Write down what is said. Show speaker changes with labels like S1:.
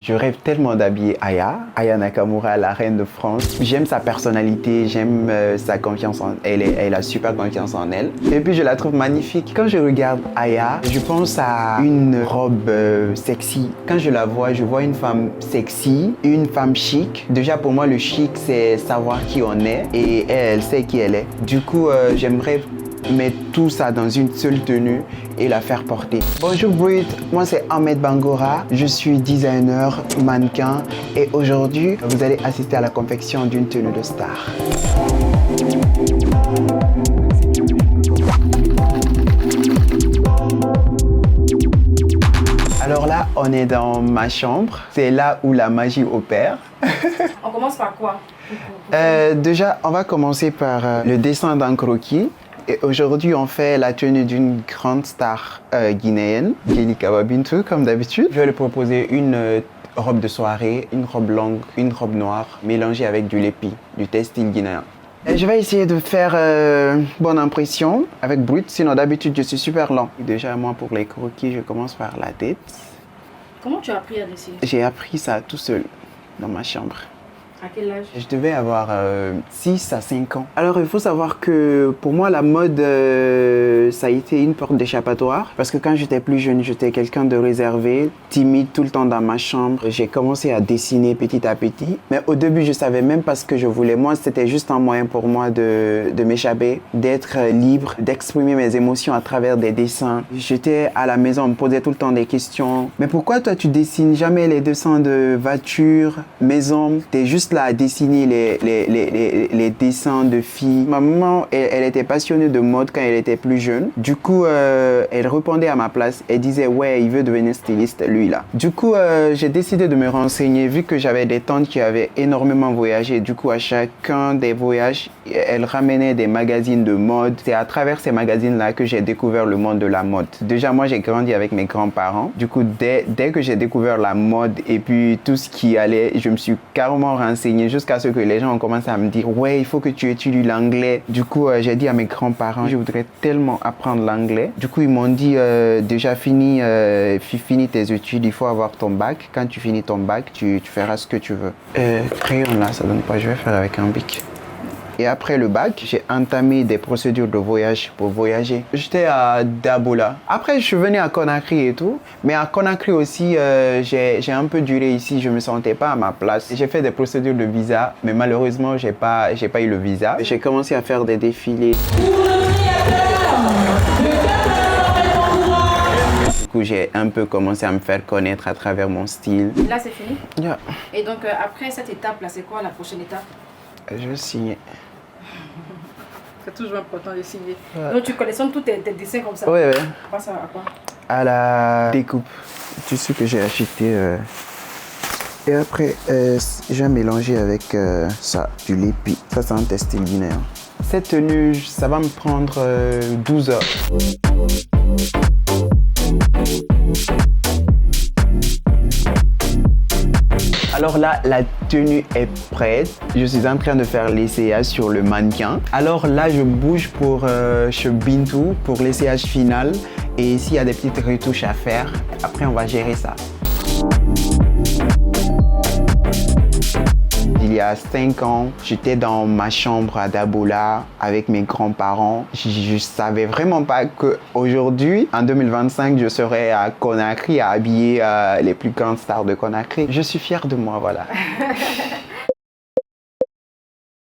S1: Je rêve tellement d'habiller Aya Nakamura, la reine de France. J'aime sa personnalité, j'aime sa confiance en elle. Elle a super confiance en elle. Et puis je la trouve magnifique. Quand je regarde Aya, je pense à une robe sexy. Quand je la vois, je vois une femme sexy, une femme chic. Déjà pour moi, le chic, c'est savoir qui on est et elle sait qui elle est. Du coup, j'aimerais mettre tout ça dans une seule tenue et la faire porter. Bonjour Brit, moi c'est Ahmed Bangora, je suis designer, mannequin et aujourd'hui vous allez assister à la confection d'une tenue de star. Alors là, on est dans ma chambre, c'est là où la magie opère.
S2: On commence par quoi?
S1: Déjà, on va commencer par le dessin d'un croquis. Et aujourd'hui, on fait la tenue d'une grande star guinéenne, Kelly Kawa Bintou, comme d'habitude. Je vais lui proposer une robe de soirée, une robe longue, une robe noire, mélangée avec du lépi, du textile guinéen. Et je vais essayer de faire bonne impression avec Brut, sinon d'habitude, je suis super lent. Déjà, moi, pour les croquis, je commence par la tête.
S2: Comment tu as appris à dessiner?
S1: J'ai appris ça tout seul, dans ma chambre.
S2: À quel âge?
S1: Je devais avoir 6 à 5 ans. Alors il faut savoir que pour moi la mode ça a été une porte d'échappatoire parce que quand j'étais plus jeune j'étais quelqu'un de réservé, timide tout le temps dans ma chambre. J'ai commencé à dessiner petit à petit mais au début je savais même pas ce que je voulais. Moi c'était juste un moyen pour moi de m'échapper, d'être libre, d'exprimer mes émotions à travers des dessins. J'étais à la maison, on me posait tout le temps des questions. Mais pourquoi toi tu dessines jamais les dessins de voitures, maisons? T'es juste là à dessiner les dessins de filles. Ma maman, elle était passionnée de mode quand elle était plus jeune. Du coup, elle répondait à ma place. Elle disait, ouais, il veut devenir styliste, lui, là. Du coup, j'ai décidé de me renseigner, vu que j'avais des tantes qui avaient énormément voyagé. Du coup, à chacun des voyages, elle ramenait des magazines de mode. C'est à travers ces magazines-là que j'ai découvert le monde de la mode. Déjà, moi, j'ai grandi avec mes grands-parents. Du coup, dès que j'ai découvert la mode et puis tout ce qui allait, je me suis carrément renseigné jusqu'à ce que les gens ont commencé à me dire ouais il faut que tu étudies l'anglais. Du coup j'ai dit à mes grands-parents je voudrais tellement apprendre l'anglais. Du coup ils m'ont dit déjà fini tes études, il faut avoir ton bac. Quand tu finis ton bac tu feras ce que tu veux. Crayon là ça donne pas, je vais faire avec un bic. Et après le bac, j'ai entamé des procédures de voyage pour voyager. J'étais à Dabola. Après, je suis venu à Conakry et tout. Mais à Conakry aussi, j'ai un peu duré ici. Je me sentais pas à ma place. J'ai fait des procédures de visa, mais malheureusement, j'ai pas eu le visa. J'ai commencé à faire des défilés. Du coup, j'ai un peu commencé à me faire connaître à travers mon style.
S2: Là, c'est fini?
S1: Yeah.
S2: Et donc, après cette étape-là, c'est quoi la prochaine étape?
S1: Je vais signer.
S2: C'est toujours important de signer. Ouais. Donc tu collectionnes tous tes dessins comme ça?
S1: Oui, oui.
S2: On passe à quoi?
S1: À la découpe. Tissu que j'ai acheté. Et après, j'ai mélangé avec ça, du lépi. Ça, c'est un textile guinéen. Cette tenue, ça va me prendre 12 heures. Alors là, la tenue est prête. Je suis en train de faire l'essayage sur le mannequin. Alors là, je bouge pour chez Bintou pour l'essayage final. Et s'il y a des petites retouches à faire, après on va gérer ça. Il y a 5 ans, j'étais dans ma chambre à Dabola avec mes grands-parents. Je savais vraiment pas qu'aujourd'hui, en 2025, je serais à Conakry à habiller les plus grandes stars de Conakry. Je suis fière de moi, voilà.